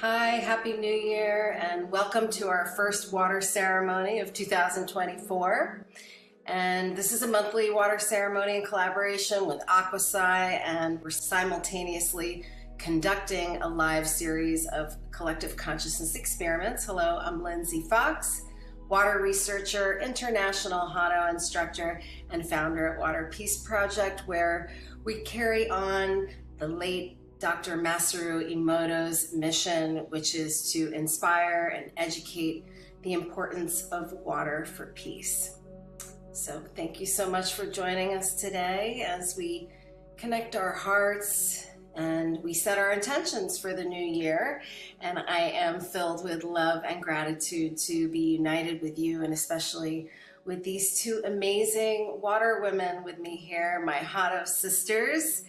Hi, Happy New Year, and welcome to our first water ceremony of 2024. And this is a monthly water ceremony in collaboration with Aquasci, and we're simultaneously conducting a live series of collective consciousness experiments. Hello, I'm Lindsay Fox, water researcher, international Hado instructor, and founder at Water Peace Project, where we carry on the late Dr. Masaru Emoto's mission, which is to inspire and educate the importance of water for peace. So thank you so much for joining us today as we connect our hearts and we set our intentions for the new year. And I am filled with love and gratitude to be united with you, and especially with these two amazing water women with me here, my Hado sisters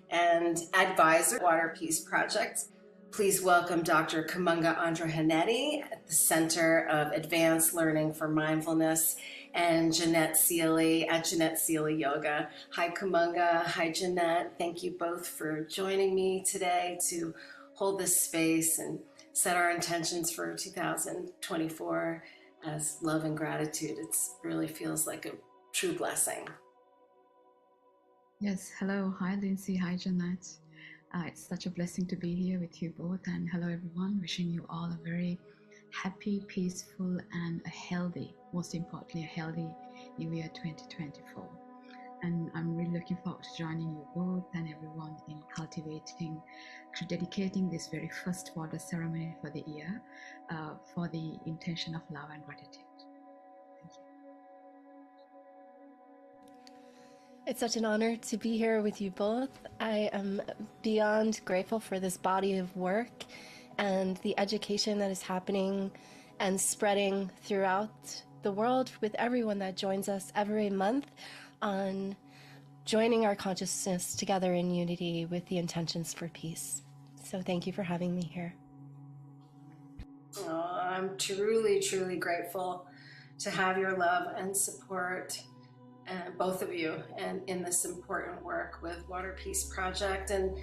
and advisor, Water Peace Project. Please welcome Dr. Kumanga Andrahennadi at the Center of Advanced Learning for Mindfulness, and Jeanette Seely at Jeanette Seely Yoga. Hi Kumanga, hi Jeanette. Thank you both for joining me today to hold this space and set our intentions for 2024 as love and gratitude. It really feels like a true blessing. Yes, hello. Hi, Lindsay. Hi, Jeanette. It's such a blessing to be here with you both. And hello, everyone. Wishing you all a very happy, peaceful, and a healthy, most importantly, a healthy New Year 2024. And I'm really looking forward to joining you both and everyone in cultivating, dedicating this very first water ceremony for the year for the intention of love and gratitude. Thank you. It's such an honor to be here with you both. I am beyond grateful for this body of work and the education that is happening and spreading throughout the world with everyone that joins us every month on joining our consciousness together in unity with the intentions for peace. So thank you for having me here. Oh, I'm truly, truly grateful to have your love and support, both of you, and in this important work with Water Peace Project. And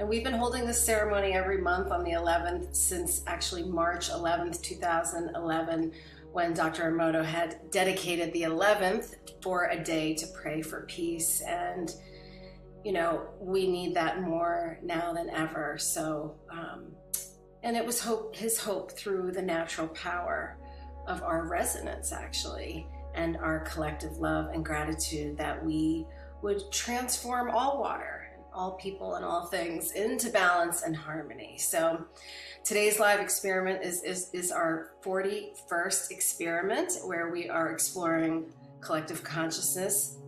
we've been holding this ceremony every month on the 11th since actually March 11th, 2011, when Dr. Emoto had dedicated the 11th for a day to pray for peace. And, you know, we need that more now than ever. So, and it was his hope through the natural power of our resonance, actually, and our collective love and gratitude, that we would transform all water, all people, and all things into balance and harmony. So today's live experiment is our 41st experiment, where we are exploring collective consciousness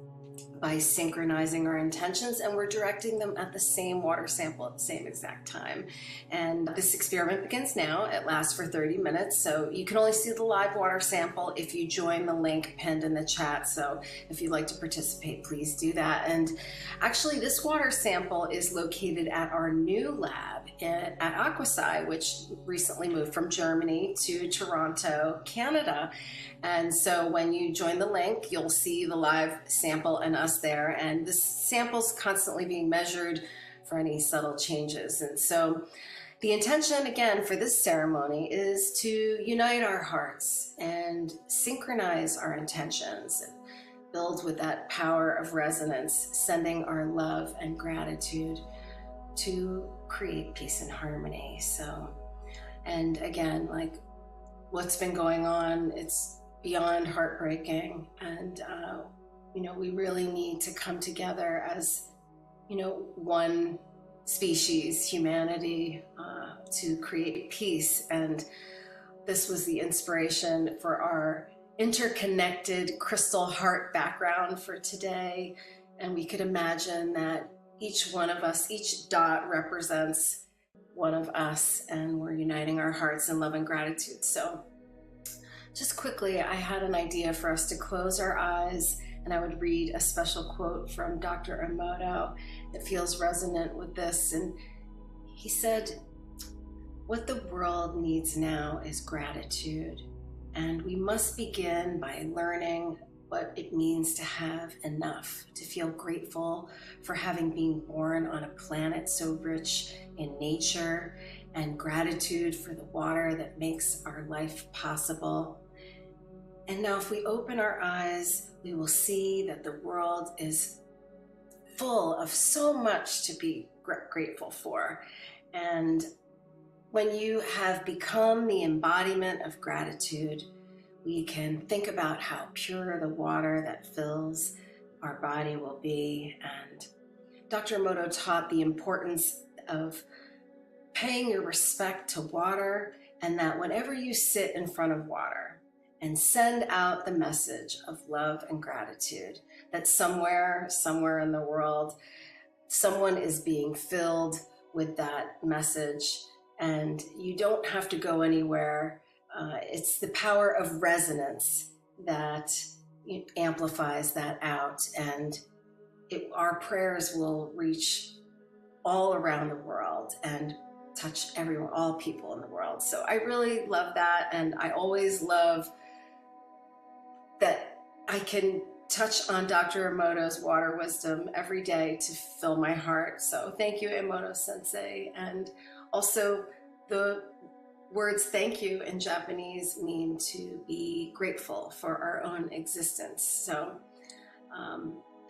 by synchronizing our intentions, and we're directing them at the same water sample at the same exact time. And this experiment begins now. It lasts for 30 minutes, so you can only see the live water sample if you join the link pinned in the chat. So if you'd like to participate, please do that. And actually, this water sample is located at our new lab at Aquasci, which recently moved from Germany to Toronto, Canada. And so when you join the link, you'll see the live sample and us there. And this sample's constantly being measured for any subtle changes. And so the intention, again, for this ceremony is to unite our hearts and synchronize our intentions, and build with that power of resonance, sending our love and gratitude to create peace and harmony. So, and again, like what's been going on, it's beyond heartbreaking. And, you know, we really need to come together as, you know, one species, humanity, to create peace. And this was the inspiration for our interconnected crystal heart background for today. And we could imagine that each one of us, each dot represents one of us, and we're uniting our hearts in love and gratitude. So just quickly, I had an idea for us to close our eyes, and I would read a special quote from Dr. Emoto that feels resonant with this. And he said, "What the world needs now is gratitude, and we must begin by learning what it means to have enough, to feel grateful for having been born on a planet so rich in nature and gratitude for the water that makes our life possible. And now if we open our eyes, we will see that the world is full of so much to be grateful for. And when you have become the embodiment of gratitude, we can think about how pure the water that fills our body will be. And Dr. Emoto taught the importance of paying your respect to water, and that whenever you sit in front of water and send out the message of love and gratitude, that somewhere in the world, someone is being filled with that message, and you don't have to go anywhere. It's the power of resonance that amplifies that out, and our prayers will reach all around the world and touch everyone, all people in the world. So I really love that, and I always love that I can touch on Dr. Emoto's water wisdom every day to fill my heart. So thank you, Emoto Sensei. And also the words thank you in Japanese mean to be grateful for our own existence. So,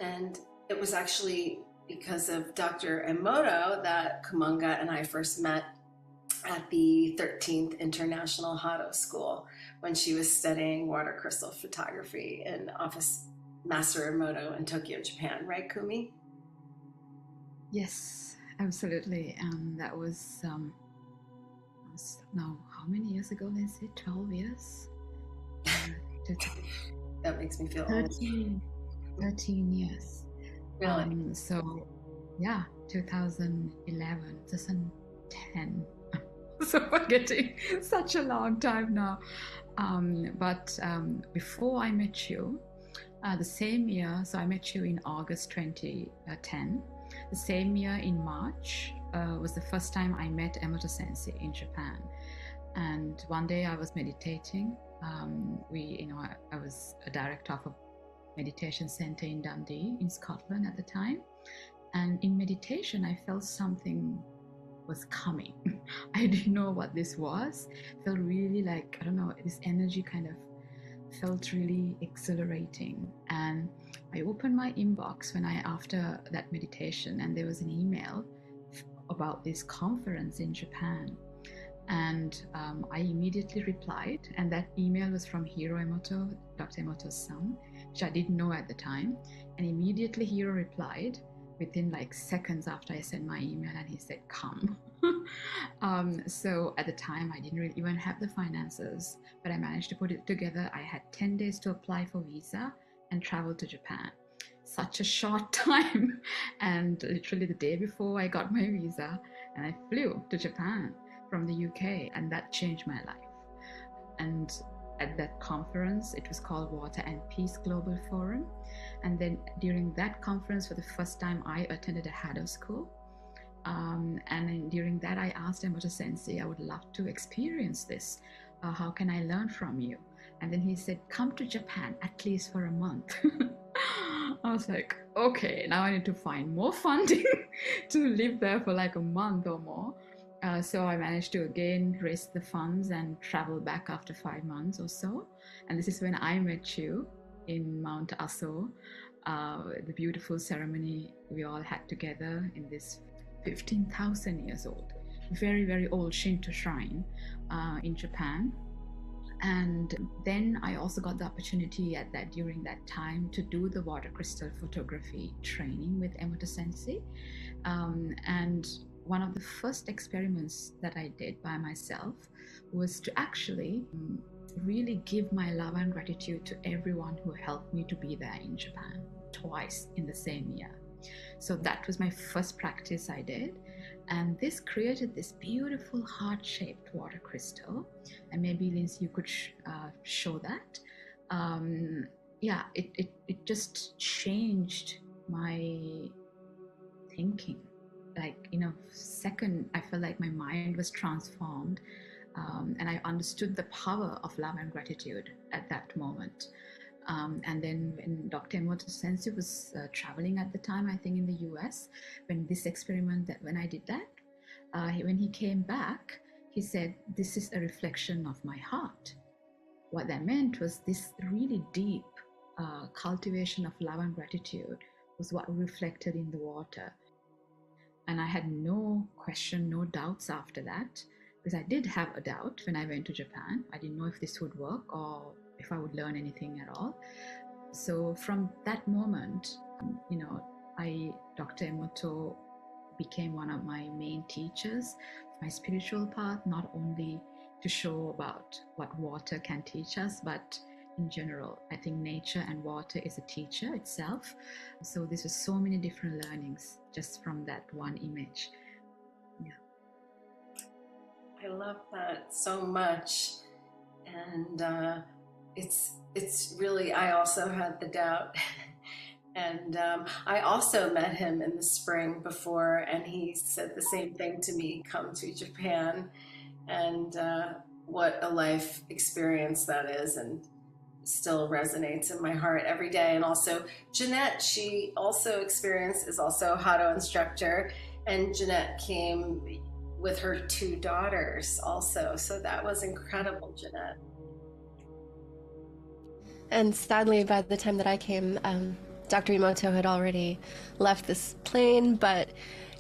and it was actually because of Dr. Emoto that Kumanga and I first met at the 13th International Hado School when she was studying water crystal photography in Office Master Emoto in Tokyo, Japan. Right, Kumi? Yes, absolutely. That was now how many years ago, Lindsay? 12 years? That makes me feel 13 years. Really? So yeah, 2011, 2010. So forgetting such a long time now. But before I met you, the same year, so I met you in August 2010. The same year in March was the first time I met Emoto Sensei in Japan. And one day I was meditating. I was a director of a meditation center in Dundee in Scotland at the time. And in meditation, I felt something was coming. I didn't know what this was. Felt really like, I don't know, this energy kind of felt really exhilarating. And I opened my inbox after that meditation, and there was an email about this conference in Japan. And I immediately replied, and that email was from Hiro Emoto, Dr. Emoto's son, which I didn't know at the time. And immediately Hiro replied within like seconds after I sent my email, and he said, come. So at the time, I didn't really even have the finances, but I managed to put it together. I had 10 days to apply for visa and travel to Japan. Such a short time. And literally the day before I got my visa, and I flew to Japan from the UK, and that changed my life. And at that conference, it was called Water and Peace Global Forum. And then during that conference, for the first time, I attended a Hado school. And during that, I asked Emoto Sensei, I would love to experience this. How can I learn from you? And then he said, come to Japan at least for a month. I was like, okay, now I need to find more funding to live there for like a month or more. So I managed to again raise the funds and travel back after 5 months or so. And this is when I met you in Mount Aso, the beautiful ceremony we all had together in this 15,000 years old, very, very old Shinto shrine in Japan. And then I also got the opportunity during that time to do the water crystal photography training with Emoto Sensei. And one of the first experiments that I did by myself was to actually really give my love and gratitude to everyone who helped me to be there in Japan twice in the same year. So that was my first practice I did. And this created this beautiful heart-shaped water crystal. And maybe, Lindsay, you could show that. Yeah, it just changed my thinking. Like in a second, I felt like my mind was transformed, and I understood the power of love and gratitude at that moment. And then when Dr. Emoto Sensei was traveling at the time, I think in the US, when I did that, when he came back, he said, "This is a reflection of my heart." What that meant was this really deep cultivation of love and gratitude was what reflected in the water. And I had no question, no doubts after that, because I did have a doubt when I went to Japan. I didn't know if this would work or if I would learn anything at all. So from that moment, Dr. Emoto became one of my main teachers, my spiritual path, not only to show about what water can teach us, but in general, I think nature and water is a teacher itself. So this was so many different learnings just from that one image. Yeah. I love that so much. And it's really, I also had the doubt. And I also met him in the spring before, and he said the same thing to me, come to Japan. And what a life experience that is, and still resonates in my heart every day. And also Jeanette, she also is also a Hado instructor, and Jeanette came with her 2 daughters also. So that was incredible, Jeanette. And sadly, by the time that I came, Dr. Emoto had already left this plane, but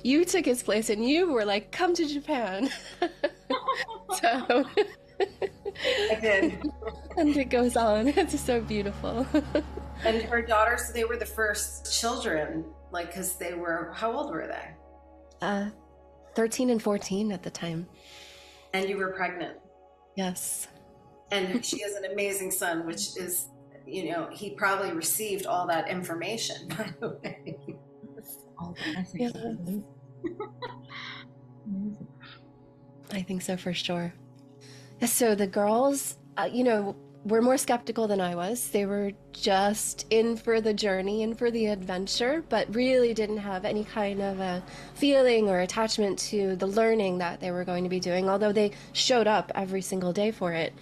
you took his place and you were like, come to Japan. So I did. And it goes on. It's so beautiful. And her daughters, they were the first children, like, because they were, how old were they? 13 and 14 at the time. And you were pregnant. Yes. And she has an amazing son, which is, he probably received all that information, by the way. Yeah. I think so, for sure. So the girls, were more skeptical than I was. They were just in for the journey, in for the adventure, but really didn't have any kind of a feeling or attachment to the learning that they were going to be doing, although they showed up every single day for it.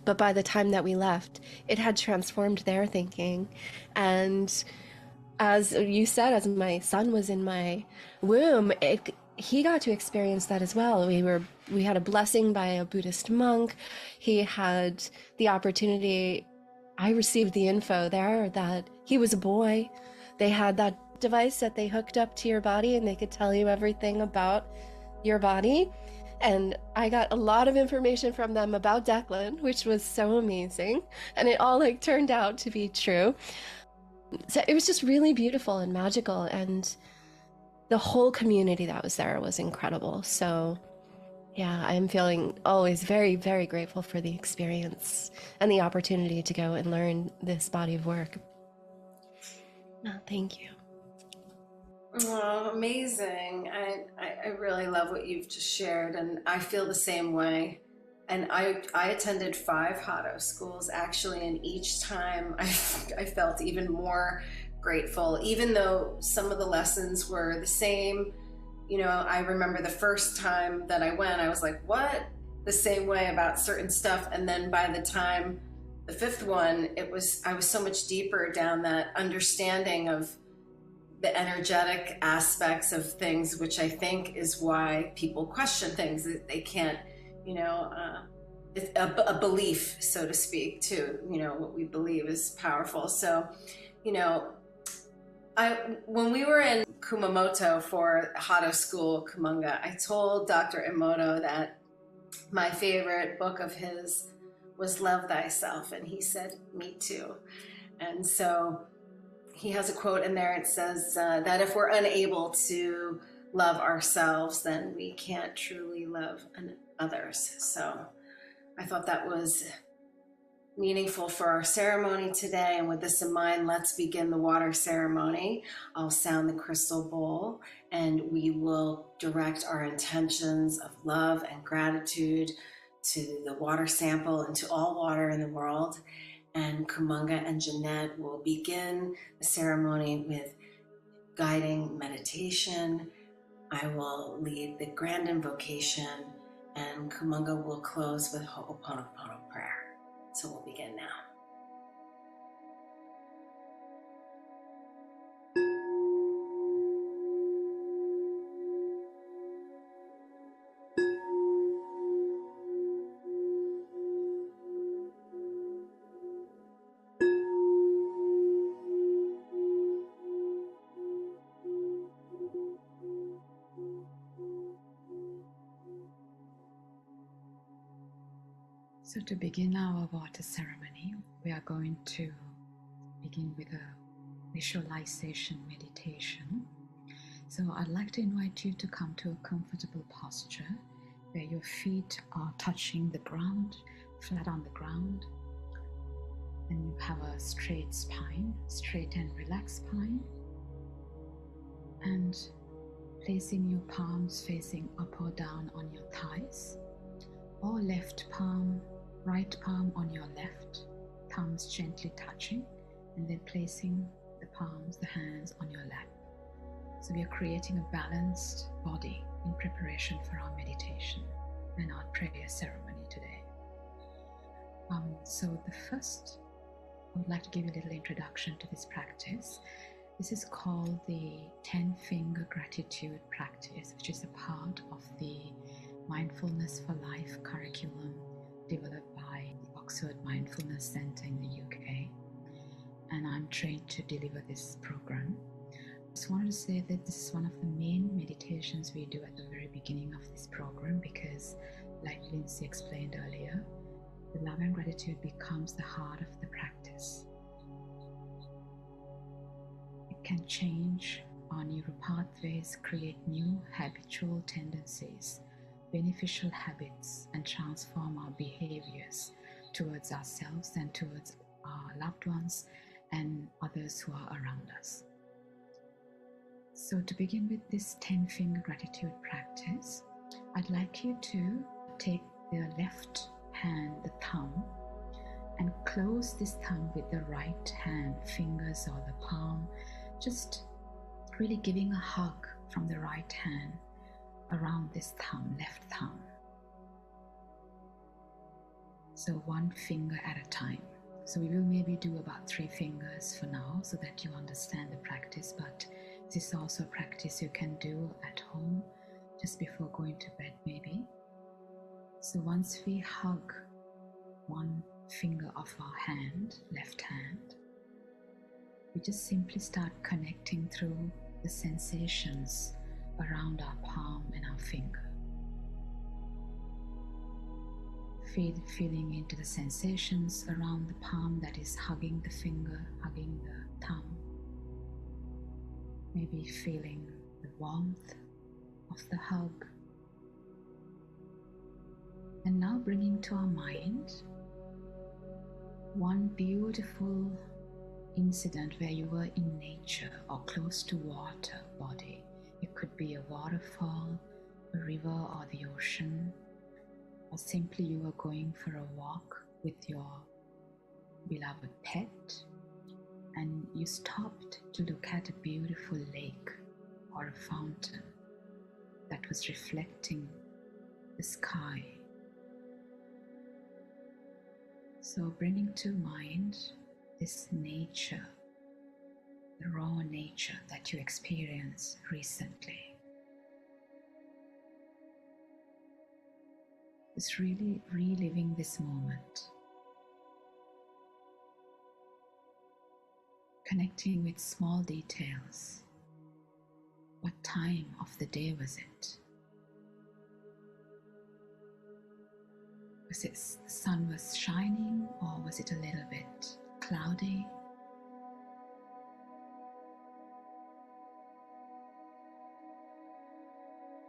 But by the time that we left, it had transformed their thinking. And as you said, as my son was in my womb, he got to experience that as well. We had a blessing by a Buddhist monk. He had the opportunity, I received the info there that he was a boy. They had that device that they hooked up to your body, and they could tell you everything about your body. And I got a lot of information from them about Declan, which was so amazing. And it all turned out to be true. So it was just really beautiful and magical. And the whole community that was there was incredible. So yeah, I'm feeling always very, very grateful for the experience and the opportunity to go and learn this body of work. Oh, thank you. Oh, amazing. I really love what you've just shared, and I feel the same way. And I attended 5 Hado schools, actually, and each time I felt even more grateful, even though some of the lessons were the same. I remember the first time that I went, I was like, what? The same way about certain stuff. And then by the time the 5th one, I was so much deeper down that understanding of the energetic aspects of things, which I think is why people question things. They can't, it's a belief, so to speak, too. What we believe is powerful. So, when we were in Kumamoto for Hado school, Kumanga, I told Dr. Emoto that my favorite book of his was Love Thyself, and he said, me too. And so he has a quote in there. It says that if we're unable to love ourselves, then we can't truly love others. So I thought that was meaningful for our ceremony today. And with this in mind, let's begin the water ceremony. I'll sound the crystal bowl, and we will direct our intentions of love and gratitude to the water sample and to all water in the world. And Kumanga and Jeanette will begin the ceremony with guiding meditation. I will lead the grand invocation, and Kumanga will close with Ho'oponopono prayer. So we'll begin now. So to begin our water ceremony, we are going to begin with a visualization meditation. So I'd like to invite you to come to a comfortable posture where your feet are touching the ground, flat on the ground, and you have a straight spine, straight and relaxed spine, and placing your palms facing up or down on your thighs, or left palm, right palm on your left, thumbs gently touching, and then placing the palms, the hands on your lap. So we are creating a balanced body in preparation for our meditation and our prayer ceremony today. So the first, I would like to give you a little introduction to this practice. This is called the 10-finger gratitude practice, which is a part of the Mindfulness for Life curriculum developed by the Oxford Mindfulness Centre in the UK. And I'm trained to deliver this program. I just wanted to say that this is one of the main meditations we do at the very beginning of this program because, like Lindsay explained earlier, the love and gratitude becomes the heart of the practice. It can change our neural pathways, create new habitual tendencies, beneficial habits, and transform our behaviors towards ourselves and towards our loved ones and others who are around us. So to begin with this 10-finger gratitude practice, I'd like you to take the left hand, the thumb, and close this thumb with the right hand, fingers or the palm, just really giving a hug from the right hand around this thumb, left thumb. So one finger at a time. So we will maybe do about 3 fingers for now so that you understand the practice, but this is also a practice you can do at home just before going to bed maybe. So once we hug one finger of our hand, left hand, we just simply start connecting through the sensations around our palm and our finger. Feeling into the sensations around the palm that is hugging the finger, hugging the thumb. Maybe feeling the warmth of the hug. And now bringing to our mind one beautiful incident where you were in nature or close to water body. It could be a waterfall, a river or the ocean, or simply you were going for a walk with your beloved pet and you stopped to look at a beautiful lake or a fountain that was reflecting the sky. So bringing to mind this nature, the raw nature that you experienced recently. Just really reliving this moment. Connecting with small details. What time of the day was it? Was it the sun was shining or was it a little bit cloudy?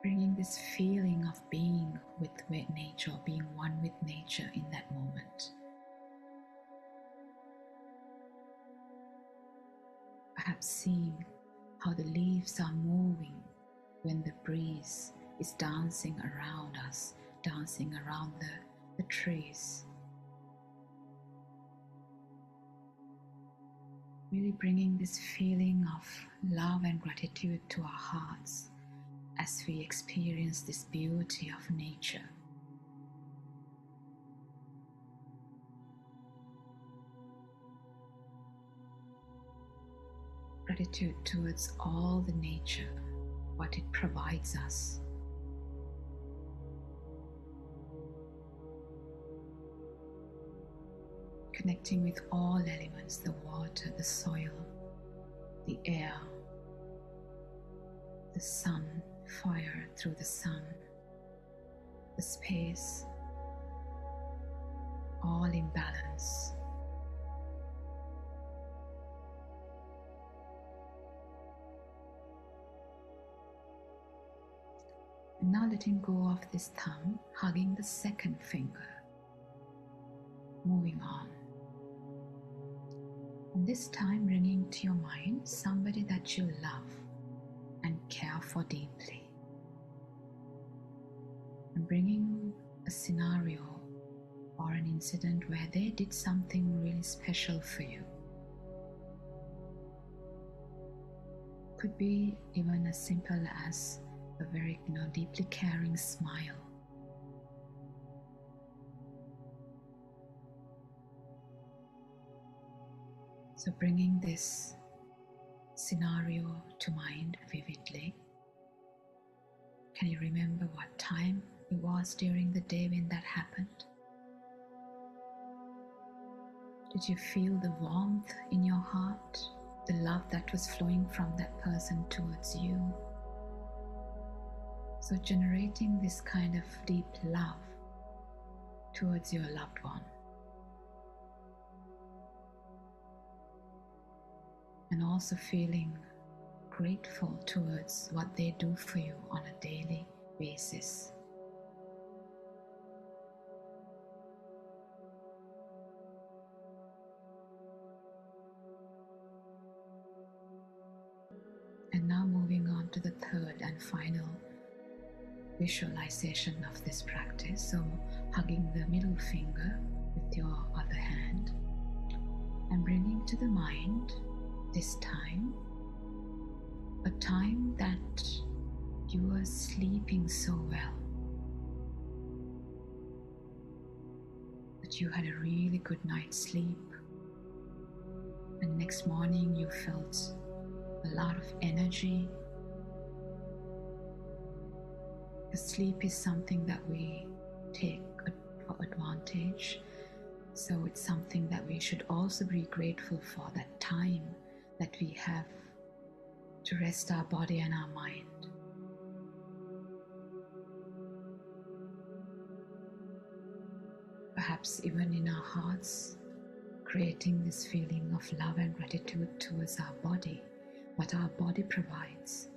Bringing this feeling of being with nature, being one with nature in that moment. Perhaps seeing how the leaves are moving when the breeze is dancing around us, dancing around the trees. Really bringing this feeling of love and gratitude to our hearts as we experience this beauty of nature. Gratitude towards all the nature, what it provides us. Connecting with all elements, the water, the soil, the air, the sun, fire through the sun, the space, all in balance. And now letting go of this thumb, hugging the second finger, moving on. And this time bringing to your mind somebody that you love and care for deeply. And bringing a scenario or an incident where they did something really special for you. Could be even as simple as a very, deeply caring smile. So bringing this scenario to mind vividly. Can you remember what time it was during the day when that happened? Did you feel the warmth in your heart, the love that was flowing from that person towards you? So generating this kind of deep love towards your loved one. And also feeling grateful towards what they do for you on a daily basis. And now moving on to the third and final visualization of this practice. So hugging the middle finger with your other hand and bringing to the mind this time, a time that you were sleeping so well, that you had a really good night's sleep, and next morning you felt a lot of energy. The sleep is something that we take for advantage, so it's something that we should also be grateful for, that time that we have to rest our body and our mind. Perhaps even in our hearts, creating this feeling of love and gratitude towards our body, what our body provides.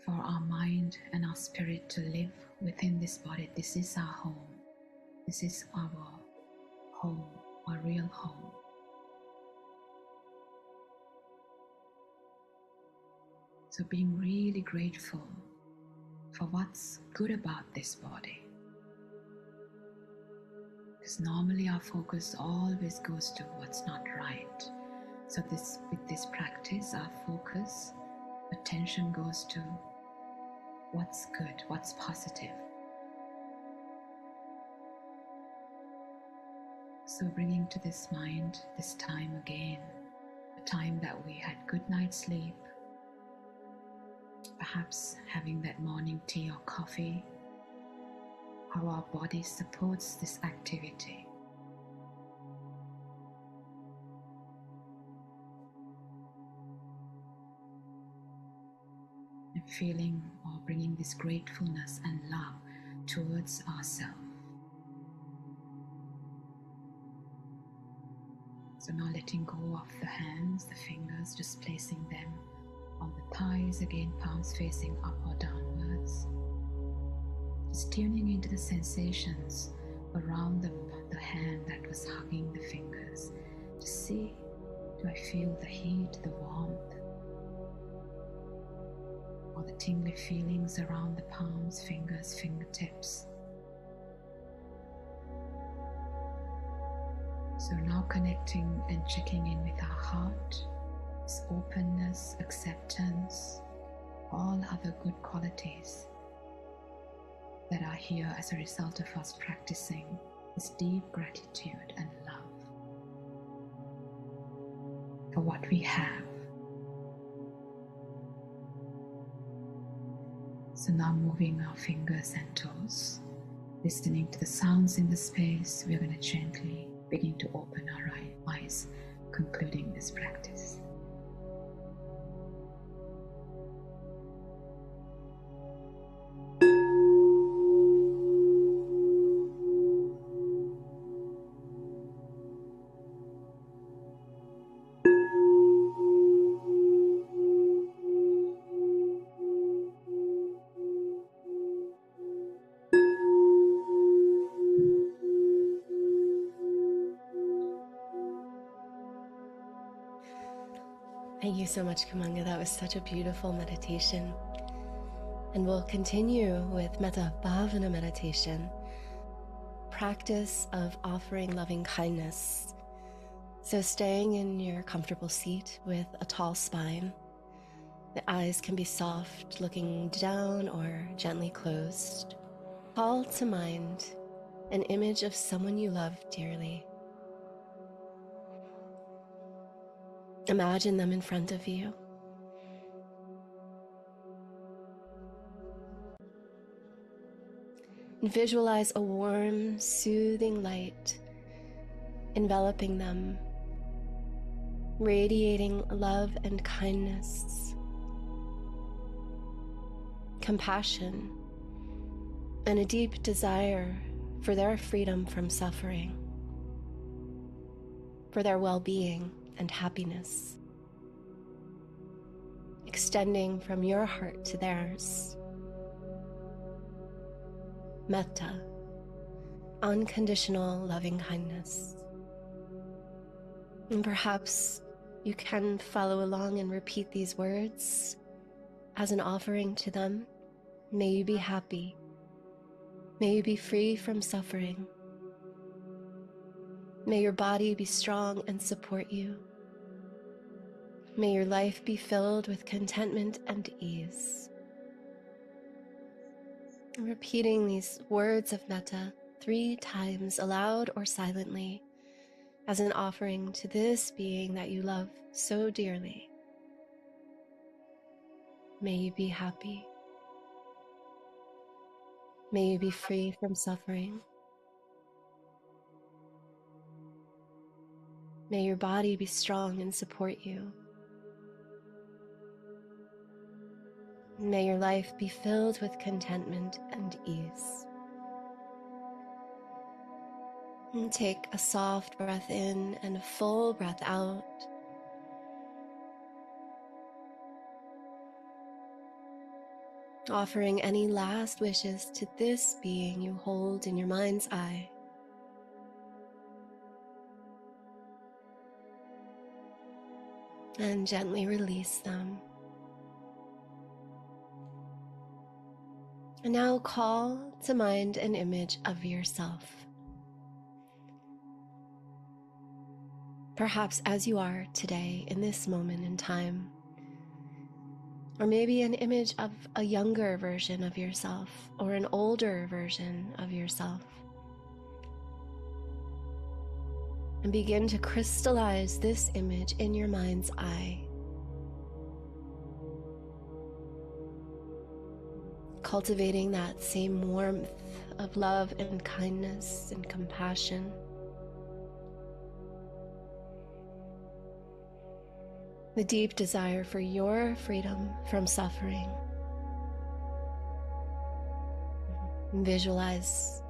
For our mind and our spirit to live within this body. This is our home. This is our home, our real home. So being really grateful for what's good about this body. Because normally our focus always goes to what's not right. So with this practice, our focus, attention goes to what's good, what's positive. So bringing to this mind, this time again, a time that we had good night's sleep, perhaps having that morning tea or coffee, how our body supports this activity. And feeling or bringing this gratefulness and love towards ourselves. So now letting go of the hands, the fingers, just placing them on the thighs, again palms facing up or downwards. Just tuning into the sensations around the hand that was hugging the fingers. To see, do I feel the heat, the warmth, or the tingly feelings around the palms, fingers, fingertips. So now connecting and checking in with our heart, this openness, acceptance, all other good qualities that are here as a result of us practicing this deep gratitude and love for what we have. So now moving our fingers and toes, listening to the sounds in the space, we're going to gently begin to open our eyes, concluding this practice. you so much, Kumanga. That was such a beautiful meditation. And we'll continue with Metta Bhavana meditation, practice of offering loving kindness. So staying in your comfortable seat with a tall spine, the eyes can be soft, looking down or gently closed. Call to mind an image of someone you love dearly. Imagine them in front of you. And visualize a warm, soothing light enveloping them, radiating love and kindness, compassion, and a deep desire for their freedom from suffering, for their well-being and happiness, extending from your heart to theirs. Metta, unconditional loving kindness. And perhaps you can follow along and repeat these words as an offering to them. May you be happy. May you be free from suffering. May your body be strong and support you. May your life be filled with contentment and ease. Repeating these words of metta 3 times aloud or silently as an offering to this being that you love so dearly. May you be happy. May you be free from suffering. May your body be strong and support you. May your life be filled with contentment and ease. And take a soft breath in and a full breath out. Offering any last wishes to this being you hold in your mind's eye. And gently release them. And now call to mind an image of yourself. Perhaps as you are today in this moment in time, or maybe an image of a younger version of yourself or an older version of yourself. And begin to crystallize this image in your mind's eye. Cultivating that same warmth of love and kindness and compassion. The deep desire for your freedom from suffering. Visualize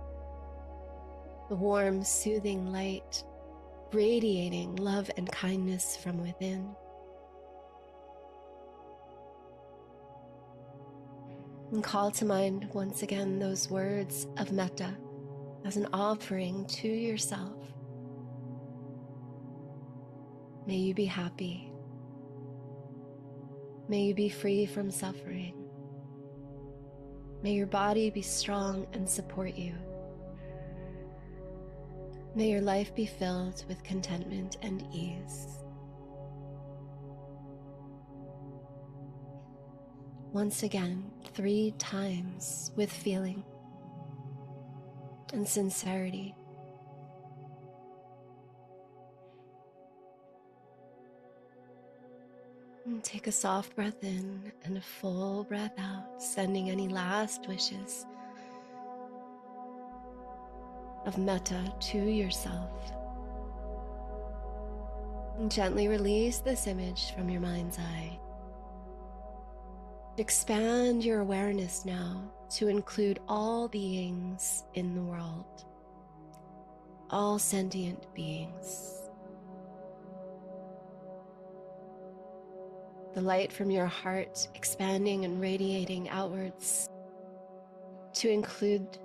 the warm, soothing light radiating love and kindness from within. And call to mind once again those words of metta as an offering to yourself. May you be happy. May you be free from suffering. May your body be strong and support you. May your life be filled with contentment and ease. Once again, 3 times with feeling and sincerity. And take a soft breath in and a full breath out, sending any last wishes of metta to yourself. And gently release this image from your mind's eye. Expand your awareness now to include all beings in the world, all sentient beings. The light from your heart expanding and radiating outwards to include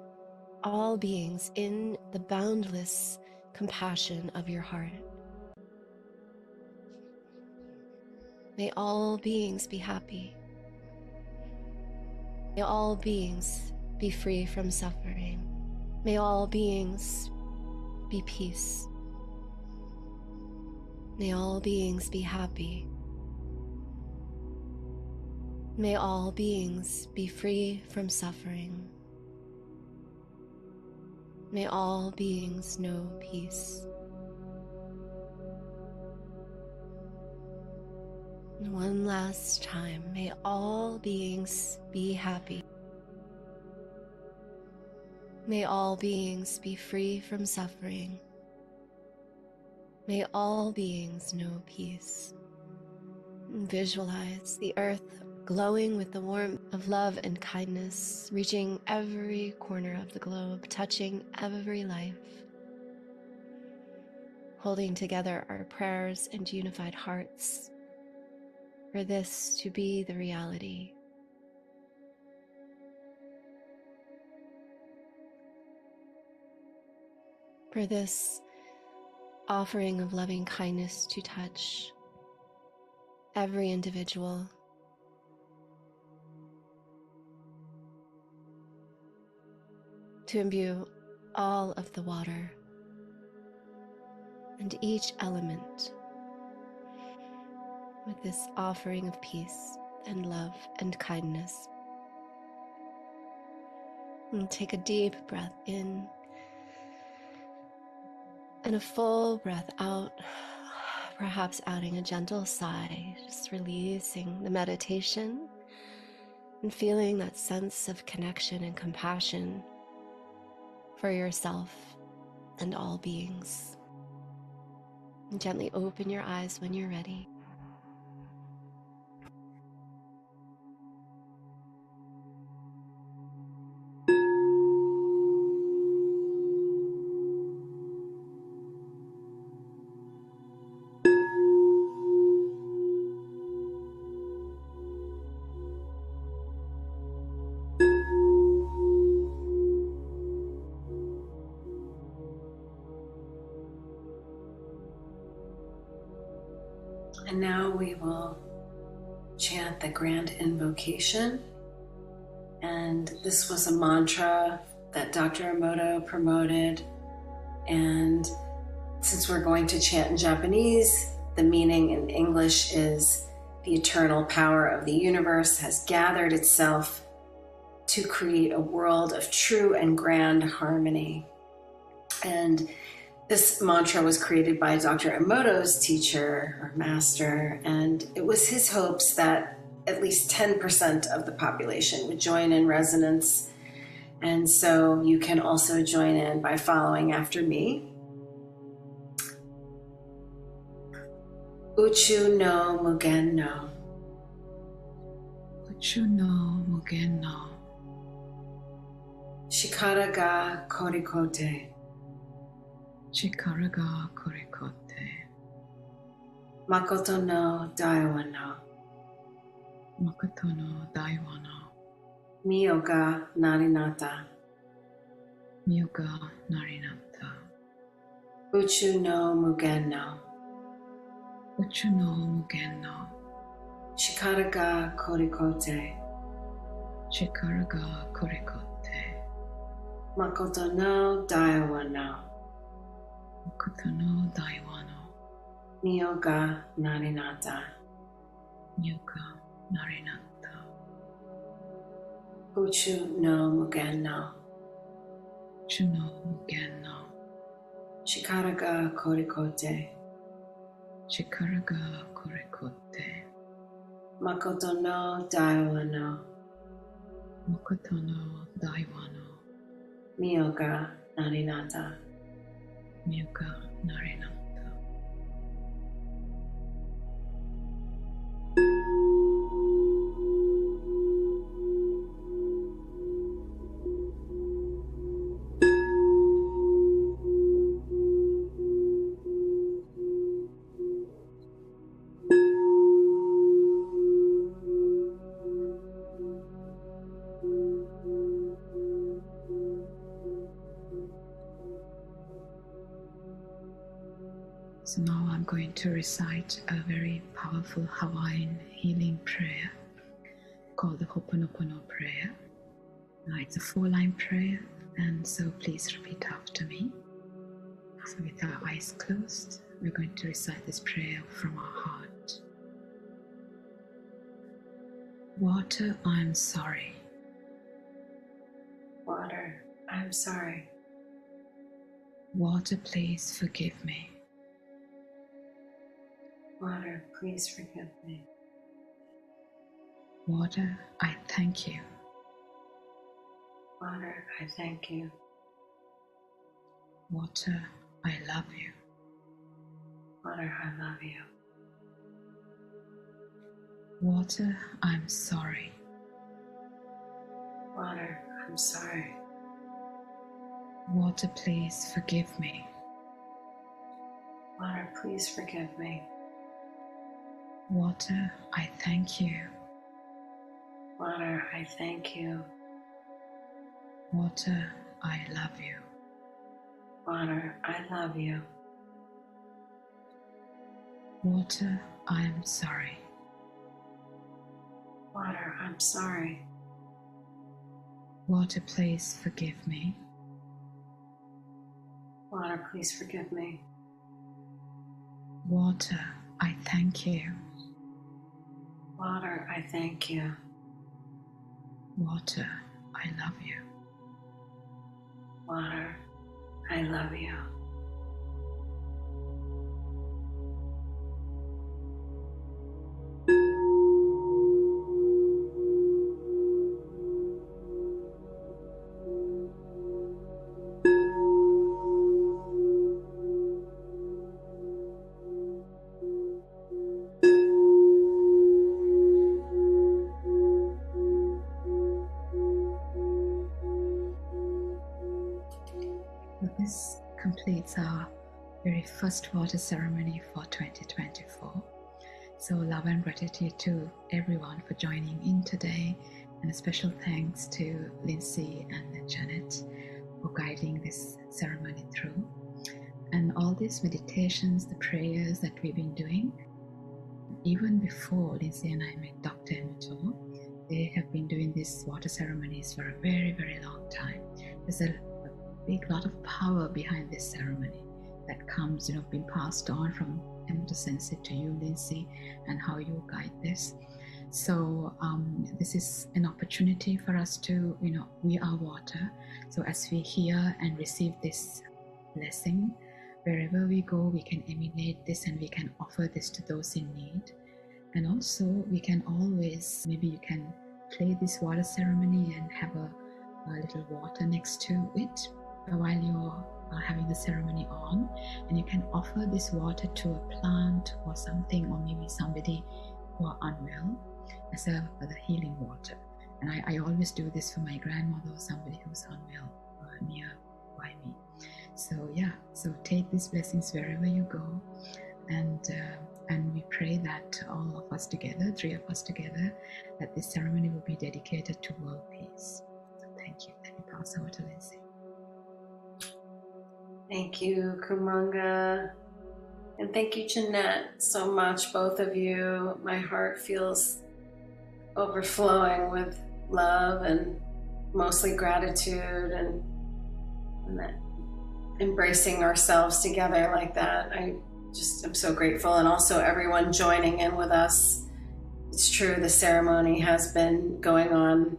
all beings in the boundless compassion of your heart. May all beings be happy. May all beings be free from suffering. May all beings be peace. May all beings be happy. May all beings be free from suffering. May all beings know peace. And one last time, may all beings be happy. May all beings be free from suffering. May all beings know peace. And visualize the earth glowing with the warmth of love and kindness, reaching every corner of the globe, touching every life, holding together our prayers and unified hearts for this to be the reality. For this offering of loving kindness to touch every individual, to imbue all of the water and each element with this offering of peace and love and kindness. And take a deep breath in and a full breath out, perhaps adding a gentle sigh, just releasing the meditation and feeling that sense of connection and compassion for yourself and all beings. And gently open your eyes when you're ready. And now we will chant the grand invocation. And this was a mantra that Dr. Emoto promoted. And since we're going to chant in Japanese, the meaning in English is the eternal power of the universe has gathered itself to create a world of true and grand harmony. And this mantra was created by Dr. Emoto's teacher or master, and it was his hopes that at least 10% of the population would join in resonance. And so you can also join in by following after me. Uchu no mugen no. Uchu no mugen no. Shikara ga korikote. Chikara ga korikote. Makoto no daiwa no. Makoto no daiwa no. Mio ga narinata. Myo ga narinata. Uchu no mugen no. Uchu no mugen no. Shikara ga korikote. Chikara ga korikote. Makoto no daiwa no. Makoto no daiwa no. Mio ga narinata. Myo ga narinata. Uchu no mugen no. Uchu no mugen no. Shikara ga korikote. Chikara ga korikote. Makoto no daiwa no. Makoto no daiwa no. Mio ga narinata. Myo ga narinata. So now I'm going to recite a very powerful Hawaiian healing prayer called the Ho'oponopono prayer. It's a 4-line prayer, and so please repeat after me. So with our eyes closed, we're going to recite this prayer from our heart. Water, I'm sorry. Water, I'm sorry. Water, please forgive me. Water, please forgive me. Water, I thank you. Water, I thank you. Water, I love you. Water, I love you. Water, I'm sorry. Water, I'm sorry. Water, please forgive me. Water, please forgive me. Water, I thank you. Water, I thank you. Water, I love you. Water, I love you. Water, I'm sorry. Water, I'm sorry. Water, please forgive me. Water, please forgive me. Water, I thank you. Water, I thank you. Water, I love you. Water, I love you. So this completes our very first water ceremony for 2024. So love and gratitude to everyone for joining in today, and a special thanks to Lindsay and Jeanette for guiding this ceremony through. And all these meditations, the prayers that we've been doing, even before Lindsay and I met Dr. Emoto, they have been doing these water ceremonies for a very, very long time. There's a big lot of power behind this ceremony that comes, being passed on from Emoto Sensei to you, Lindsay, and how you guide this. So this is an opportunity for us to, we are water. So as we hear and receive this blessing, wherever we go, we can emanate this and we can offer this to those in need. And also we can always, maybe you can play this water ceremony and have a little water next to it while you're having the ceremony on, and you can offer this water to a plant or something, or maybe somebody who are unwell as the healing water. And I always do this for my grandmother or somebody who's unwell nearby me. So yeah, so take these blessings wherever you go, and we pray that all of us together, 3 of us together, that this ceremony will be dedicated to world peace. So thank you. Let me pass over to Lindsay. Thank you, Kumanga. And thank you, Jeanette, so much, both of you. My heart feels overflowing with love and mostly gratitude, and that embracing ourselves together like that. I'm so grateful. And also everyone joining in with us. It's true, the ceremony has been going on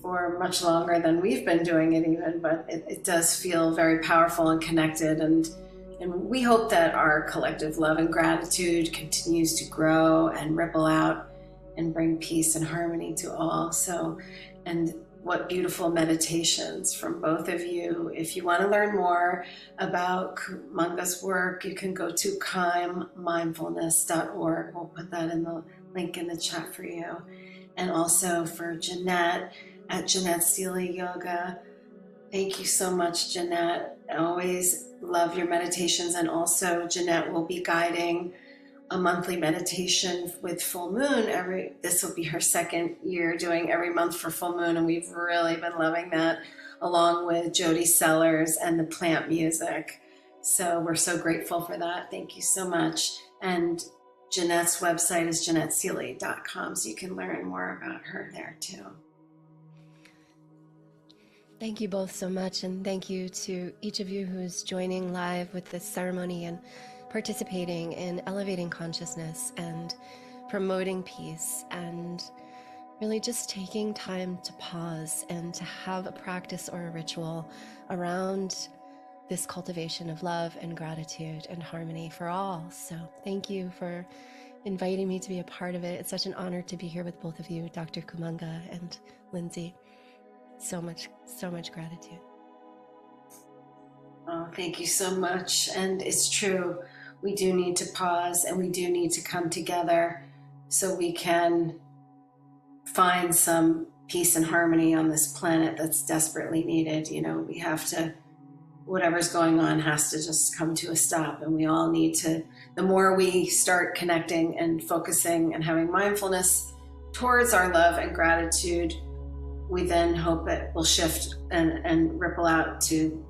for much longer than we've been doing it even, but it does feel very powerful and connected. And we hope that our collective love and gratitude continues to grow and ripple out and bring peace and harmony to all. So, and what beautiful meditations from both of you. If you want to learn more about Kumanga's work, you can go to KimMindfulness.org. We'll put that in the link in the chat for you. And also for Jeanette at Jeanette Sealy Yoga. Thank you so much, Jeanette. I always love your meditations. And also Jeanette will be guiding a monthly meditation with full moon. This will be her 2nd year doing every month for full moon, and we've really been loving that, along with Jodi Sellers and the plant music. So we're so grateful for that. Thank you so much. And Jeanette's website is JeanetteSealy.com, so you can learn more about her there too. Thank you both so much, and thank you to each of you who's joining live with this ceremony and participating in elevating consciousness and promoting peace, and really just taking time to pause and to have a practice or a ritual around this cultivation of love and gratitude and harmony for all. So thank you for inviting me to be a part of it. It's such an honor to be here with both of you, Dr. Kumanga and Lindsay. So much gratitude. Oh, thank you so much. And it's true, we do need to pause, and we do need to come together so we can find some peace and harmony on this planet that's desperately needed. You know, we have to, whatever's going on has to just come to a stop, and we all need to, the more we start connecting and focusing and having mindfulness towards our love and gratitude, we then hope it will shift and ripple out to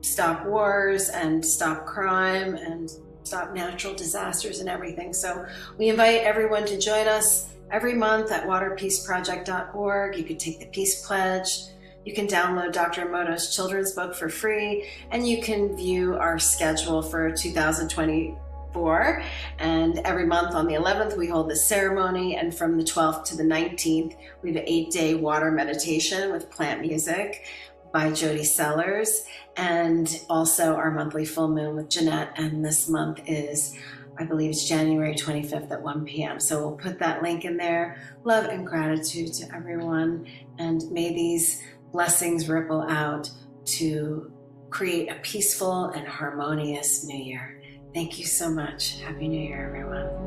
stop wars and stop crime and stop natural disasters and everything. So we invite everyone to join us every month at waterpeaceproject.org. You can take the Peace Pledge. You can download Dr. Emoto's children's book for free, and you can view our schedule for 2024. And every month on the 11th, we hold the ceremony, and from the 12th to the 19th, we have an 8-day water meditation with plant music by Jodi, and also our monthly full moon with Jeanette. And this month is, I believe it's January 25th at 1 p.m. So we'll put that link in there. Love and gratitude to everyone, and may these blessings ripple out to create a peaceful and harmonious new year. Thank you so much. Happy New Year, everyone.